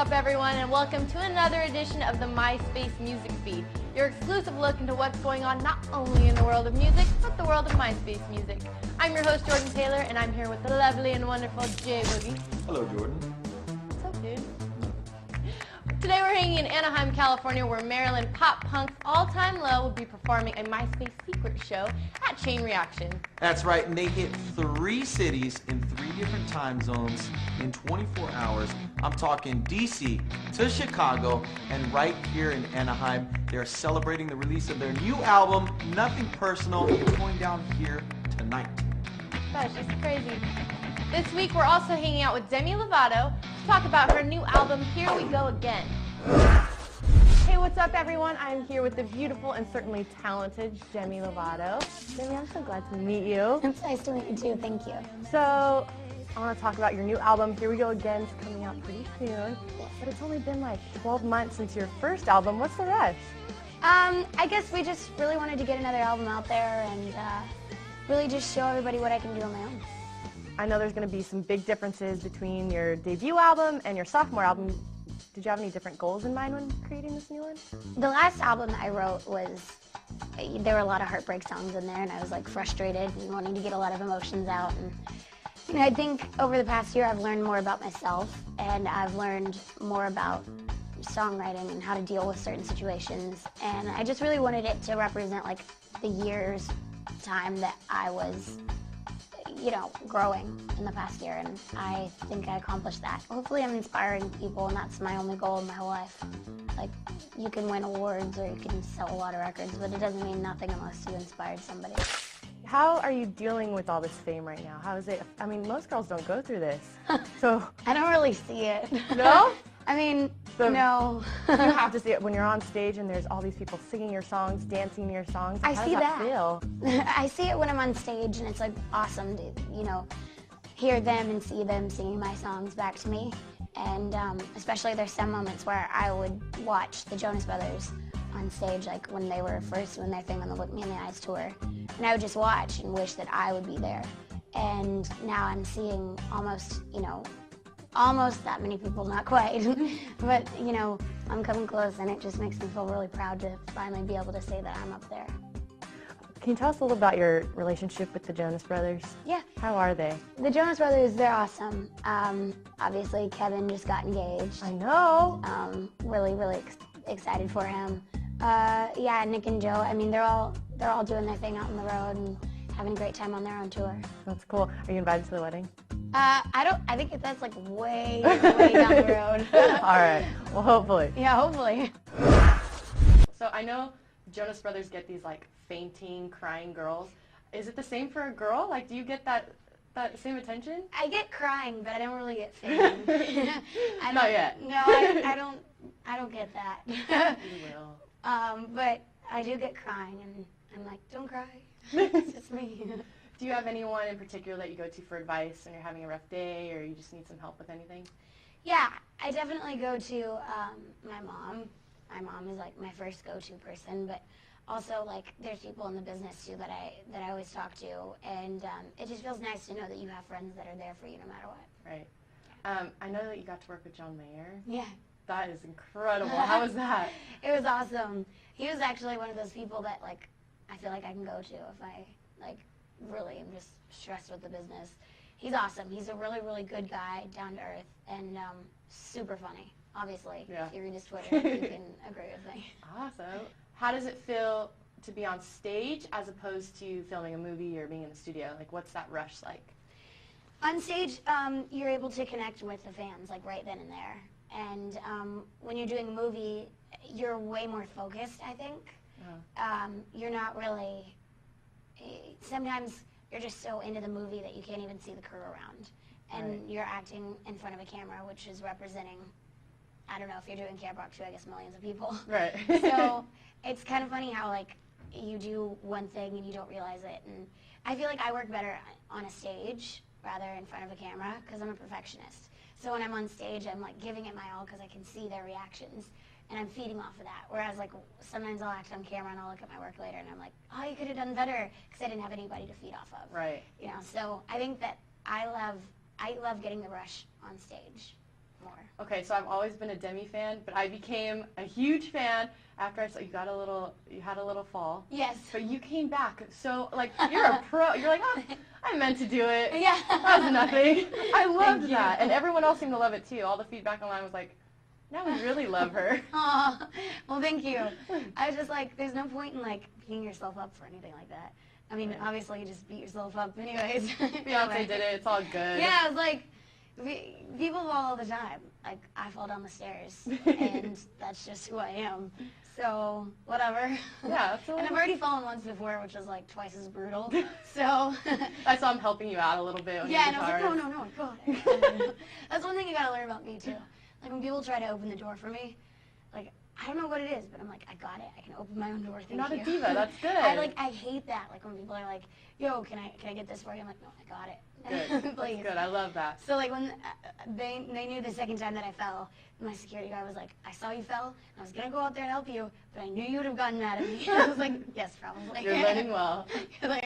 up, everyone, and welcome to another edition of the MySpace Music Feed, your exclusive look into what's going on not only in the world of music, but the world of MySpace music. I'm your host, Jordan Taylor, and I'm here with the lovely and wonderful Jay Boogie. Hello, Jordan. What's up, dude? Today we're hanging in Anaheim, California, where Maryland pop punk's all-time low will be performing a MySpace secret show at Chain Reaction. That's right, and they hit 3 cities in 3 different time zones in 24 hours. I'm talking DC to Chicago, and right here in Anaheim, they're celebrating the release of their new album, Nothing Personal. It's going down here tonight. That's just crazy. This week we're also hanging out with Demi Lovato to talk about her new album, Here We Go Again. Hey, what's up, everyone? I'm here with the beautiful and certainly talented Demi Lovato. Demi, I'm so glad to meet you. It's nice to meet you too, thank you. So, I want to talk about your new album, Here We Go Again. It's coming out pretty soon, but it's only been like 12 months since your first album. What's the rush? I guess we just really wanted to get another album out there and really just show everybody what I can do on my own. I know there's going to be some big differences between your debut album and your sophomore album. Did you have any different goals in mind when creating this new one? The last album I wrote was, there were a lot of heartbreak songs in there, and I was like frustrated and wanting to get a lot of emotions out. And you know, I think over the past year I've learned more about myself, and I've learned more about songwriting and how to deal with certain situations. And I just really wanted it to represent like the years time that I was, you know, growing in the past year, and I think I accomplished that. Hopefully I'm inspiring people, and that's my only goal in my whole life. Like, you can win awards or you can sell a lot of records, but it doesn't mean nothing unless you inspired somebody. How are you dealing with all this fame right now? How is it? I mean, most girls don't go through this. So I don't really see it. No? I mean, So no. You have to see it when you're on stage and there's all these people singing your songs, dancing your songs. I How see does that that. feel? I see it when I'm on stage, and it's like awesome to, you know, hear them and see them singing my songs back to me. And especially there's some moments where I would watch the Jonas Brothers on stage, like when they were first doing their thing on the Look Me in the Eyes tour. And I would just watch and wish that I would be there. And now I'm seeing almost, you know, almost that many people, not quite, but you know, I'm coming close, and it just makes me feel really proud to finally be able to say that I'm up there. Can you tell us a little about your relationship with the Jonas Brothers? Yeah. How are they? The Jonas Brothers, they're awesome. Obviously, Kevin just got engaged. I know. Really excited for him. Yeah, Nick and Joe, I mean, they're all doing their thing out on the road and having a great time on their own tour. That's cool. Are you invited to the wedding? I think that's like way down the road. All right. Well, hopefully. Yeah, hopefully. So I know Jonas Brothers get these like fainting, crying girls. Is it the same for a girl? Like, do you get that same attention? I get crying, but I don't really get fainting. Not yet. No, I don't get that. You will. But I do get crying, and I'm like, don't cry. It's just me. Do you have anyone in particular that you go to for advice when you're having a rough day, or you just need some help with anything? Yeah, I definitely go to my mom. My mom is like my first go-to person, but also like there's people in the business too that I always talk to, and it just feels nice to know that you have friends that are there for you no matter what. Right. I know that you got to work with John Mayer. Yeah. That is incredible. How was that? It was awesome. He was actually one of those people that like I feel like I can go to if I like really am just stressed with the business. He's awesome. He's a really good guy, down to earth, and super funny. Obviously, yeah. If you read his Twitter, you can agree with me. Awesome. How does it feel to be on stage as opposed to filming a movie or being in the studio? Like, what's that rush like? On stage, you're able to connect with the fans like right then and there. And when you're doing a movie, you're way more focused, I think. You're not really, sometimes you're just so into the movie that you can't even see the crew around. And right. You're acting in front of a camera, which is representing, I don't know if you're doing Camp Rock 2, I guess millions of people. Right. So it's kind of funny how like you do one thing and you don't realize it. And I feel like I work better on a stage rather in front of a camera because I'm a perfectionist. So when I'm on stage, I'm like giving it my all because I can see their reactions. And I'm feeding off of that. Whereas like sometimes I'll act on camera and I'll look at my work later and I'm like, oh, you could have done better because I didn't have anybody to feed off of. Right. You know, so I think that I love getting the rush on stage. more. Okay, so I've always been a Demi fan, but I became a huge fan after I saw you had a little fall. Yes. But you came back, so like you're a pro. You're like, oh, I meant to do it. Yeah. That was nothing. I loved Thank that, you. and everyone else seemed to love it too. All the feedback online was like, now we really love her. Aw, well, thank you. I was just like, there's no point in like beating yourself up for anything like that. I mean, obviously you just beat yourself up anyways. Beyonce did it. It's all good. Yeah, it's like people fall all the time. Like I fall down the stairs, and that's just who I am. So whatever. Yeah, absolutely. And I've already fallen once before, which was like twice as brutal. So. I saw him helping you out a little bit. When Yeah, you and I was like, no, God. That's one thing you gotta learn about me too. Like when people try to open the door for me, like I don't know what it is, but I'm like, I got it. I can open my own door. Thank You're not you. a diva. That's good. I hate that. Like when people are like, yo, can I get this for you? I'm like, no, I got it. Good. Please. That's good. I love that. So like when they knew the second time that I fell, my security guy was like, I saw you fell, and I was gonna go out there and help you, but I knew you would have gotten mad at me. I was like, yes, probably. You're learning well. Like,